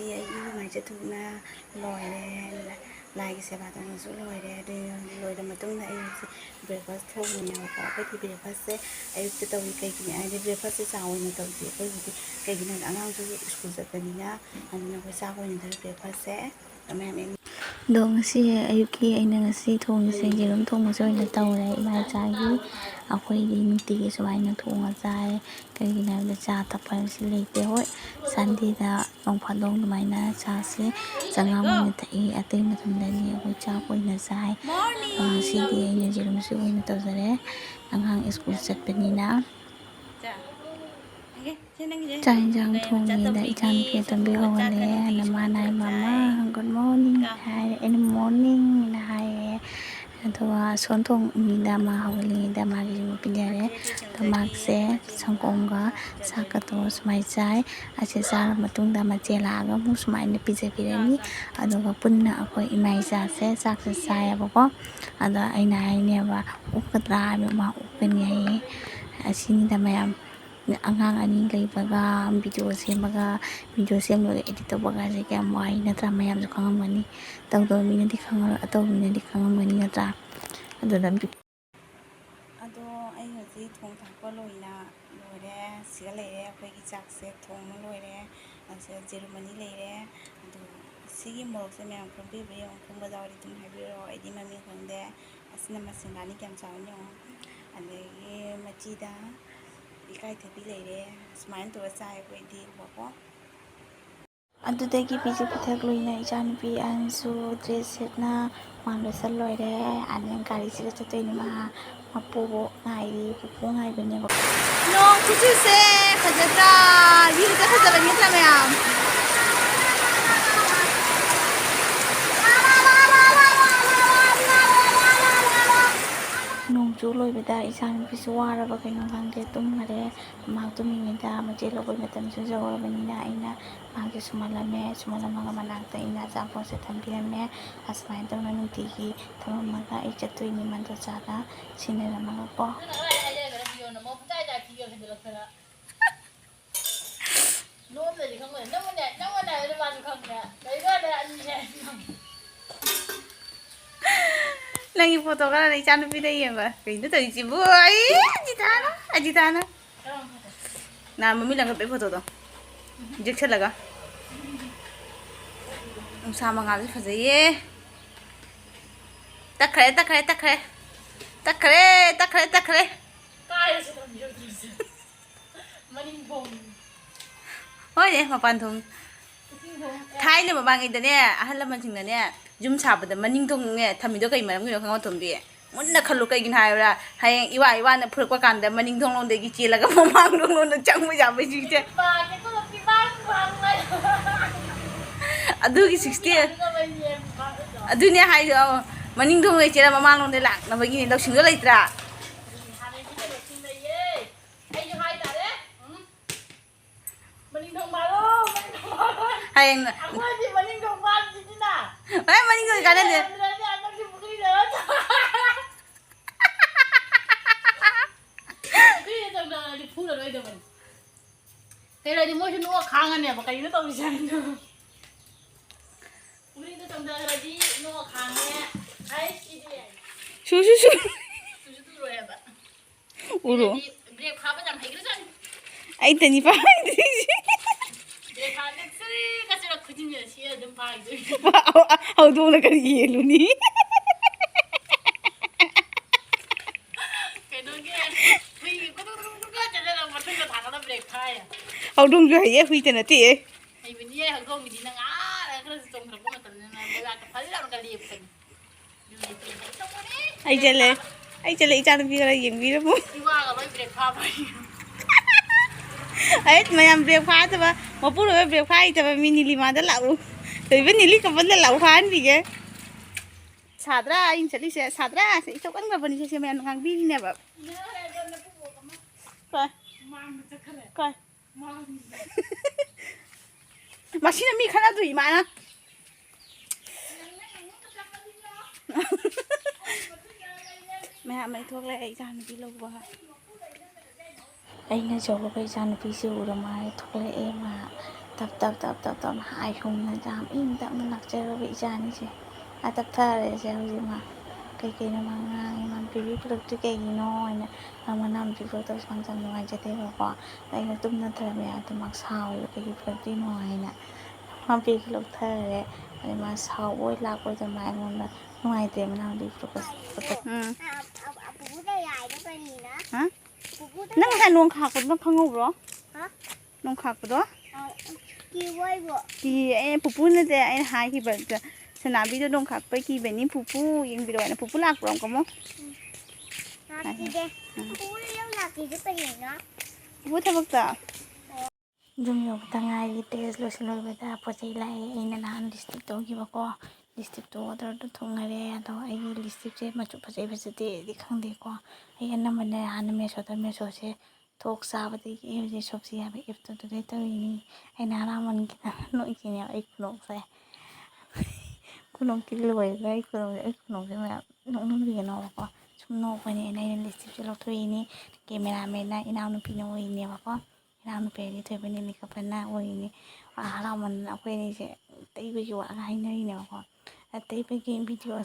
ꯉꯁꯤ ꯑꯩ ꯅꯨꯡꯉꯥꯏꯖ ꯊꯨꯅ ꯂꯣꯏꯔꯦ ꯂꯥꯏꯒꯤ ꯁꯦꯕꯥ ꯇꯧꯅꯁꯨ ꯂꯣꯏꯔꯦ ꯑꯗꯨ ꯂꯣꯏꯔ ꯃꯇꯨꯡꯗ ꯑꯩ ꯍꯧꯖꯤꯛ ꯕ꯭ꯔꯦꯛꯐꯥꯁ ꯊꯣꯡꯉꯤꯅꯦꯕꯀꯣ ꯑꯩꯈꯣꯏꯗꯤ ꯕ꯭ꯔꯦꯛꯐꯥꯁꯁꯦ ꯑꯌꯨꯛꯇ ꯇꯧꯏ ꯀꯩꯒꯤꯅꯣ ꯍꯥꯏꯗꯤ ꯕ꯭ꯔꯦꯛꯐꯥꯁꯁꯦ ꯆꯥ ꯑꯣꯏꯅ ꯇꯧꯗꯦ ꯑꯩꯈꯣꯏꯒꯤꯗꯤ ꯀꯩꯒꯤꯅꯣ ꯑꯉꯥꯡꯁꯨ ꯁ꯭ꯀꯨꯜ ꯆꯠꯄꯅꯤꯅ ꯑꯗꯨꯅ ꯑꯩꯈꯣꯏ ꯆꯥꯛ ꯑꯣꯏꯅ ꯇꯧꯏ ꯕ꯭ꯔꯦꯛꯐꯥꯁꯁꯦ ꯃꯌꯥꯝ ꯑꯗꯣ ꯉꯁꯤ ꯑꯌꯨꯛꯀꯤ ꯑꯩꯅ ꯉꯁꯤ ꯊꯣꯡꯉꯤꯁꯦ ꯌꯦꯔꯨꯝ ꯊꯣꯡꯕꯁꯨ ꯑꯣꯏꯅ ꯇꯧꯔꯦ ꯏꯃꯥ ꯏꯆꯥꯒꯤ ꯑꯩꯈꯣꯏꯗꯤ ꯅꯨꯡꯇꯤꯒꯤ ꯁꯨꯃꯥꯏꯅ ꯊꯣꯡꯉ ꯆꯥꯏ ꯀꯩꯒꯤꯅꯣ ꯍꯥꯏꯕꯗ ꯆꯥ ꯊꯛꯄ ꯍꯥꯏꯕꯁꯤ ꯂꯩꯇꯦ ꯍꯣꯏ ꯁꯟꯗꯦꯗ ꯅꯣꯡ ꯐꯥꯗꯣꯛ ꯑꯗꯨꯃꯥꯏꯅ ꯆꯥꯁꯦ ꯆꯉꯥꯡ ꯑꯣꯏꯅ ꯊꯛꯏ ꯑꯇꯩ ꯃꯇꯝꯗꯗꯤ ꯑꯩꯈꯣꯏ ꯆꯥꯛ ꯑꯣꯏꯅ ꯆꯥꯏ ꯉꯁꯤꯗꯤ ꯑꯩꯅ ꯌꯦꯔꯨꯝꯁꯨ ꯑꯣꯏꯅ ꯇꯧꯖꯔꯦ ꯑꯉꯥꯡ ꯁ꯭ꯀꯨꯜ ꯆꯠꯄꯅꯤꯅ ꯆꯥꯛ ꯌꯦꯟꯁꯥꯡ ꯊꯣꯡꯉꯤꯗ ꯏꯆꯥꯅꯨꯄꯤ ꯑꯇꯣꯝꯕꯤ ꯍꯧꯒꯠꯂꯛꯑꯦ ꯑꯗ ꯃꯥꯅ ꯍꯥꯏ ꯃꯃꯥ ꯒꯨꯗ ꯃꯣꯔꯅꯤꯡ ꯍꯥꯏꯔꯦ ꯑꯩꯅ ꯃꯣꯔꯅꯤꯡꯅ ꯍꯥꯏꯔꯦ ꯑꯗꯨꯒ ꯁꯣꯟ ꯊꯣꯡꯉꯤꯉꯩꯗ ꯃꯥ ꯍꯧꯒꯠꯂꯤꯉꯩꯗ ꯃꯥꯒꯤ ꯌꯦꯔꯨꯝ ꯄꯤꯖꯔꯦ ꯑꯗꯣ ꯃꯥꯁꯦ ꯁꯪꯒꯣꯝꯒ ꯆꯥꯛꯀ ꯇꯣꯠꯂꯒ ꯁꯨꯃꯥꯏꯅ ꯆꯥꯏ ꯑꯁꯤ ꯆꯥꯔ ꯃꯇꯨꯡꯗ ꯃꯆꯦ ꯂꯥꯛꯑꯒ ꯑꯃꯨꯛ ꯁꯨꯃꯥꯏꯅ ꯄꯤꯖꯕꯤꯔꯅꯤ ꯑꯗꯨꯒ ꯄꯨꯟꯅ ꯑꯩꯈꯣꯏ ꯏꯃꯥ ꯏꯆꯥꯁꯦ ꯆꯥꯛꯁꯦ ꯆꯥꯏꯌꯦꯕꯀꯣ ꯑꯗꯣ ꯑꯩꯅ ꯍꯥꯏꯅꯦꯕ ꯑꯣꯛꯀꯗ꯭ꯔꯥ ꯍꯥꯏꯕ ꯃꯥ ꯑꯣꯛꯀꯅꯤ ꯍꯥꯏꯌꯦ ꯑꯁꯤꯅꯤꯗ ꯃꯌꯥꯝ ꯑꯉꯥꯡ ꯑꯅꯤ ꯂꯩꯕꯒ ꯚꯤꯗꯤꯑꯣ ꯁꯦꯝꯕꯒ ꯚꯤꯗꯤꯑꯣ ꯁꯦꯝꯂꯒ ꯏꯗꯤꯠ ꯇꯧꯕꯒꯁꯦ ꯀꯌꯥꯝ ꯋꯥꯏ ꯅꯠꯇ꯭ꯔꯥ ꯃꯌꯥꯝꯁꯨ ꯈꯪꯉꯝꯒꯅꯤ ꯇꯧꯗꯕ ꯃꯤꯅꯗꯤ ꯈꯪꯉꯔꯣꯏ ꯑꯇꯧꯕ ꯃꯤꯅꯗꯤ ꯈꯪꯉꯝꯒꯅꯤ ꯅꯠꯇ꯭ꯔꯥ ꯑꯗꯨꯅ ꯑꯗꯣ ꯑꯩ ꯍꯧꯖꯤꯛ ꯊꯣꯡ ꯊꯥꯛꯄ ꯂꯣꯏꯔꯦ ꯁꯤꯒ ꯂꯩꯔꯦ ꯑꯩꯈꯣꯏꯒꯤ ꯆꯥꯛꯁꯦ ꯊꯣꯡꯕ ꯂꯣꯏꯔꯦ ꯑꯁꯤꯗ ꯌꯦꯔꯨꯝ ꯑꯅꯤ ꯂꯩꯔꯦ ꯑꯗꯣ ꯁꯤꯒꯤ ꯃꯣꯔꯣꯛꯁꯦ ꯃꯌꯥꯝ ꯈꯪꯕꯤꯕ꯭ꯔꯥ ꯌꯦꯡꯉꯣ ꯈꯪꯕ ꯌꯥꯎꯔꯗꯤ ꯑꯗꯨꯝ ꯍꯥꯏꯕꯤꯔꯛꯑꯣ ꯑꯩꯗꯤ ꯃꯃꯤꯡ ꯈꯪꯗꯦ ꯑꯁꯤꯅ ꯃꯁꯤꯡꯒꯥꯅꯤ ꯀꯌꯥꯝ ꯆꯥꯎꯏ ꯌꯦꯡꯉꯣ ꯑꯗꯒꯤ ꯃꯆꯤꯗ ꯏꯀꯥꯏꯊꯕꯤ ꯂꯩꯔꯦ ꯁꯨꯃꯥꯏꯅ ꯇꯧꯔ ꯆꯥꯏ ꯑꯩꯈꯣꯏꯗꯤ ꯀꯣ ꯑꯗꯨꯗꯒꯤ ꯄꯤꯖ ꯄꯤꯊꯛ ꯂꯣꯏꯅ ꯏꯆꯥꯅꯨꯄꯤ ꯑꯍꯟꯁꯨ ꯗ꯭ꯔꯦꯁ ꯁꯦꯠꯅ ꯃꯥ ꯂꯣꯏꯁꯜ ꯂꯣꯏꯔꯦ ꯑꯗꯩ ꯒꯥꯔꯤꯁꯤꯗ ꯆꯠꯇꯣꯏꯅꯤ ꯃꯥ ꯃꯄꯨꯕꯣꯛ ꯉꯥꯏꯔꯤ ꯄꯨꯄꯨ ꯉꯥꯏꯕꯅꯦꯕ ꯅꯣꯡ ꯈꯨꯆꯨꯁꯦ ꯐꯖꯗ꯭ꯔꯥ ꯚ꯭ꯌꯨꯁꯦ ꯐꯖꯕꯅꯤ ꯅꯠꯇ꯭ꯔꯥ ꯃꯌꯥꯝ ꯅꯣꯡꯆꯨ ꯂꯣꯏꯕꯗ ꯏꯆꯥꯅꯨꯄꯤꯁꯨ ꯋꯥꯔꯕ ꯀꯩꯅꯣ ꯈꯪꯗꯦ ꯇꯨꯝꯈꯔꯦ ꯃꯍꯥꯛ ꯇꯨꯝꯃꯤꯉꯩꯗ ꯃꯆꯦ ꯂꯧꯕꯩ ꯃꯇꯝꯁꯨ ꯌꯧꯔꯕꯅꯤꯅ ꯑꯩꯅ ꯃꯍꯥꯛꯁꯦ ꯁꯨꯝꯍꯜꯂꯝꯃꯒ ꯃꯅꯥꯛꯇ ꯑꯩꯅ ꯑꯆꯥꯄꯣꯠꯁꯦ ꯊꯝꯕꯤꯔꯝꯃꯦ ꯑꯁꯨꯃꯥꯏꯅ ꯇꯧꯅ ꯅꯨꯡꯇꯤꯒꯤ ꯊꯝꯃꯝꯃꯒ ꯑꯩ ꯆꯠꯇꯣꯏꯅꯤ ꯃꯟꯗꯣꯆꯥꯗ ꯁꯤꯟꯅꯔꯝꯃꯒꯀꯣ ꯅꯪꯒꯤ ꯐꯣꯇꯣ ꯈꯔ ꯏꯆꯥꯅꯨꯄꯤꯗ ꯌꯦꯡꯕ ꯀꯩꯅꯣ ꯇꯧꯔꯤꯁꯤꯕꯨ ꯑꯖꯤꯇꯥꯅ ꯅꯍꯥꯟ ꯃꯃꯤꯠ ꯂꯪꯈꯠꯄꯩ ꯐꯣꯇꯣꯗꯣ ꯌꯦꯛꯁꯜꯂꯒ ꯅꯨꯡꯁꯥ ꯃꯉꯥꯜꯁꯦ ꯐꯖꯩꯌꯦ ꯇꯛꯈ꯭ꯔꯦ ꯍꯣꯏꯅꯦ ꯃꯄꯥꯟ ꯊꯣꯡ ꯊꯥꯏꯅ ꯃꯃꯥꯡꯉꯩꯗꯅꯦ ꯑꯍꯜ ꯂꯃꯟꯁꯤꯡꯅꯅꯦ ꯌꯨꯝ ꯁꯥꯕꯗ ꯃꯅꯤꯡ ꯊꯣꯡꯅꯦ ꯊꯝꯃꯤꯗꯣ ꯀꯩ ꯃꯔꯝꯒꯤꯅꯣ ꯈꯪꯕ ꯊꯣꯝꯕꯤ ꯃꯨꯟꯅ ꯈꯜꯂꯨ ꯀꯩꯒꯤꯅꯣ ꯍꯥꯏꯕ꯭ꯔꯥ ꯍꯌꯦꯡ ꯏꯋꯥꯅ ꯐꯨꯔꯛꯄ ꯀꯥꯟꯗ ꯃꯅꯤꯡ ꯊꯣꯡꯂꯣꯝꯗꯒꯤ ꯆꯦꯜꯂꯒ ꯃꯃꯥꯡ ꯊꯣꯡꯂꯣꯝꯗ ꯆꯪꯕ ꯌꯥꯕꯁꯤꯡꯁꯦ ꯑꯗꯨꯒꯤ 60 ꯑꯗꯨꯅꯦ ꯍꯥꯏꯗꯣ ꯃꯅꯤꯡ ꯊꯣꯡꯗꯩ ꯆꯦꯜꯂ ꯃꯃꯥꯡꯂꯣꯝꯗ ꯂꯥꯛꯅꯕꯒꯤꯅꯦ ꯂꯧꯁꯤꯡꯗꯣ ꯂꯩꯇ꯭ꯔꯥ ꯍꯌꯦꯡ ꯃꯅꯤꯡꯊꯣꯡ ꯀꯥꯟꯅꯗꯦ ꯀꯩꯅꯣꯗꯤ ꯃꯣꯏꯁꯨ ꯅꯣꯛꯑ ꯈꯥꯡꯉꯅꯦꯕ ꯀꯩꯅꯣ ꯇꯧꯔꯤꯁꯦ ꯍꯥꯏꯅꯣ ꯎꯔꯤꯗ ꯆꯪꯗꯔꯗꯤ ꯅꯣꯛꯑ ꯈꯥꯡꯉꯦ ꯁꯨꯁꯨ ꯇꯨꯔꯣꯏꯕ ꯎꯔꯣ ꯕ꯭ꯔꯦꯛ ꯐꯥꯕ ꯌꯥꯝ ꯍꯩꯈ꯭ꯔꯖꯥꯠꯅꯤ ꯑꯩꯇꯅꯤ ꯐꯥꯏꯗ꯭ꯔꯤꯁꯦ ꯕ꯭ꯔꯦꯛ ꯐꯥꯕ ꯀꯆꯔ ꯈꯨꯗꯤꯡꯁꯤꯗ ꯁꯤꯔ ꯑꯗꯨꯝ ꯐꯥꯈꯤꯗꯣꯏꯅꯤ ꯍꯧꯗꯣꯡꯅ ꯀꯔꯤ ꯌꯦꯜꯂꯨꯅꯤ ꯀꯩꯅꯣꯒꯤ ꯍꯨꯏꯒꯤ ꯆꯠꯂꯒ ꯃꯊꯪꯗ ꯊꯥꯡꯒꯠꯂ ꯕ꯭ꯔꯦꯛ ꯐꯥꯏ ꯍꯧꯗꯣꯡꯁꯨ ꯍꯩꯌꯦ ꯍꯨꯏꯇ ꯅꯠꯇꯦ ꯍꯩꯕꯅꯤꯍꯦ ꯍꯧꯗꯣꯡꯒꯤꯗꯤ ꯅꯪ ꯈꯔꯁꯨ ꯆꯣꯡꯊꯔꯛꯄ ꯃꯇꯝꯗꯅ ꯂꯩꯕꯥꯛꯇ ꯐꯖꯅꯒ ꯂꯦꯞꯄꯅꯤ ꯑꯩ ꯆꯠꯂꯦ ꯏꯆꯥꯅꯨꯄꯤ ꯈꯔ ꯌꯦꯡꯕꯤꯔꯝꯃꯨ ꯏꯋꯥꯒ ꯂꯣꯏ ꯕ꯭ꯔꯦꯛ ꯐꯥꯕ ꯑꯩ ꯃꯌꯥꯝ ꯕ꯭ꯔꯦꯛ ꯐꯥꯗꯕ ꯃꯄꯨꯔꯣꯏꯕ ꯕ꯭ꯔꯦꯛ ꯐꯥ ꯍꯩꯇꯕ ꯃꯤ ꯅꯤꯂꯤꯃꯥꯗ ꯂꯥꯛꯎ ꯂꯣꯏꯕ ꯅꯤꯂꯤ ꯀꯝꯄꯜꯗ ꯂꯥꯛꯎ ꯐꯥꯍꯟꯕꯤꯒꯦ ꯁꯥꯗ꯭ꯔꯥ ꯑꯩꯅ ꯆꯠꯂꯤꯁꯦ ꯁꯥꯗ꯭ꯔꯥ ꯏꯆꯧ ꯀꯟꯈ꯭ꯔꯕꯅꯤ ꯁꯦ ꯃꯌꯥꯝꯅ ꯉꯥꯡꯕꯤꯔꯤꯅꯦꯕ ꯀꯥꯏ ꯃꯁꯤꯅ ꯃꯤ ꯈꯠꯅꯗꯣꯏ ꯏꯃꯥꯅ ꯃꯌꯥꯝ ꯃꯩ ꯊꯣꯛꯂꯛꯑꯦ ꯏꯆꯥꯅꯨꯄꯤ ꯂꯧꯕ ꯑꯩꯅ ꯆꯧꯕꯒ ꯏꯆꯥꯅꯨꯄꯤꯁꯦ ꯎꯔ ꯃꯥꯜꯂꯦ ꯊꯣꯛꯂꯛꯑꯦ ꯃꯥ ꯇꯞ ꯍꯥꯏ ꯍꯧꯅ ꯌꯥꯝ ꯏꯪ ꯇꯞꯅ ꯂꯥꯛꯆꯔꯨꯕ ꯏꯆꯥꯅꯤꯁꯦ ꯇꯞꯊꯔꯦꯁꯦ ꯍꯧꯖꯤꯛ ꯃꯥ ꯀꯩꯀꯩꯅꯣ ꯃꯥ ꯉꯥꯡꯉꯤ ꯃꯥ ꯕꯦꯕꯤ ꯄꯨꯔꯛꯇ꯭ꯔꯤ ꯀꯩꯒꯤꯅꯣ ꯍꯥꯏꯅ ꯃꯅꯥꯎꯅꯨꯄꯤ ꯄꯨꯔꯛꯇꯕꯁꯨ ꯈꯪ ꯅꯨꯡꯉꯥꯏꯖꯗꯦꯕꯀꯣ ꯑꯩꯅ ꯇꯨꯝꯅꯊꯔꯝꯃꯦ ꯑꯗꯣ ꯃꯥ ꯁꯥꯎꯋꯦꯕ ꯀꯩꯒꯤ ꯄꯨꯔꯛꯇ꯭ꯔꯤꯅꯣ ꯍꯥꯏꯅ ꯃꯥ ꯕꯦꯒ ꯂꯧꯊꯔꯦ ꯑꯗꯩ ꯃꯥ ꯁꯥꯎꯕꯣꯏ ꯂꯥꯛꯄꯣꯏꯗ ꯃꯥ ꯑꯩꯉꯣꯟꯗ ꯅꯨꯡꯉꯥꯏꯇ꯭ꯔꯦ ꯃꯅꯥꯎꯅꯨꯄꯤ ꯄꯨꯔꯛꯄꯁꯦ ꯅꯪ ꯉꯁꯥꯏ ꯅꯣꯡ ꯈꯥꯛꯄꯗꯣ ꯈꯪꯍꯧꯕ꯭ꯔꯣ ꯅꯣꯡ ꯈꯥꯛꯄꯗꯣ ꯑꯩ ꯄꯨꯄꯨ ꯅꯠꯇꯦ ꯑꯩꯅ ꯍꯥꯏꯈꯤꯕ ꯁꯅꯥꯕꯤꯗꯣ ꯅꯣꯡ ꯈꯥꯛꯄꯩ ꯀꯤꯕꯅꯤ ꯄꯨꯄꯨ ꯌꯦꯡꯕꯤꯔꯛꯑꯣ ꯍꯥꯏꯅ ꯄꯨꯄꯨ ꯂꯥꯛꯄ꯭ꯔꯣ ꯑꯃꯨꯛ ꯄꯨꯄꯨ ꯊꯕꯛꯇ ꯌꯨꯝ ꯌꯧꯕꯗ ꯉꯥꯏꯔꯤ ꯇꯦꯁ ꯂꯣꯏꯁꯤꯜꯂꯣꯏꯕꯗ ꯄꯣꯠ ꯆꯩ ꯂꯥꯛꯑꯦ ꯑꯩꯅ ꯅꯍꯥꯟ ꯂꯤꯁꯇꯤꯞ ꯇꯧꯈꯤꯕꯀꯣ ꯂꯤꯁꯇꯤꯞꯇꯣ ꯑꯣꯔꯗꯔꯗꯣ ꯊꯨꯡꯉꯔꯦ ꯑꯗꯣ ꯑꯩꯒꯤ ꯂꯤꯁꯇꯤꯞꯁꯦ ꯃꯆꯨ ꯐꯖꯩ ꯐꯖꯗꯦꯗꯤ ꯈꯪꯗꯦꯀꯣ ꯑꯩ ꯑꯅꯝꯕꯅ ꯍꯥꯟꯅ ꯃꯦꯁꯣꯁꯦ ꯊꯣꯛ ꯆꯥꯕꯗꯒꯤ ꯍꯧꯖꯤꯛ ꯁꯣꯞꯁꯤ ꯍꯥꯏꯕ ꯑꯦꯞꯇꯣ ꯑꯗꯨꯗꯩ ꯇꯧꯔꯤꯅꯤ ꯑꯩꯅ ꯍꯔꯥꯎꯃꯟꯈꯤꯗꯅ ꯅꯣꯛꯏꯈꯤꯅꯦꯕ ꯑꯩ ꯈꯨꯅꯣꯛꯁꯦ ꯈꯨꯅꯣꯛꯇꯤ ꯂꯣꯏꯔꯦ ꯑꯩ ꯈꯨꯅꯣꯛꯁꯦ ꯃꯌꯥꯝ ꯅꯣꯛꯅꯤꯡꯕꯤꯒꯅꯣꯕꯀꯣ ꯁꯨꯝ ꯅꯣꯛꯄꯅꯦ ꯑꯩꯅ ꯂꯤꯁꯇꯤꯞꯁꯦ ꯂꯧꯊꯣꯛꯏꯅꯤ ꯀꯦꯃꯦꯔꯥꯃꯦꯟꯅ ꯏꯅꯥꯎꯅꯨꯄꯤꯅ ꯑꯣꯏꯅꯦꯕꯀꯣ ꯏꯅꯥꯎꯅꯨꯄꯤ ꯍꯥꯏꯗꯤ ꯊꯣꯏꯕꯅꯤ ꯃꯦꯀꯞꯄꯔꯅ ꯑꯣꯏꯅꯤ ꯍꯔꯥꯎꯃꯟꯗꯅ ꯑꯩꯈꯣꯏ ꯑꯅꯤꯁꯦ ꯇꯩꯕꯒꯤ ꯋꯥꯒ ꯍꯥꯏꯅꯔꯤꯅꯦꯕꯀꯣ ꯇꯩꯕꯒꯤ ꯚꯤꯗꯤꯑꯣ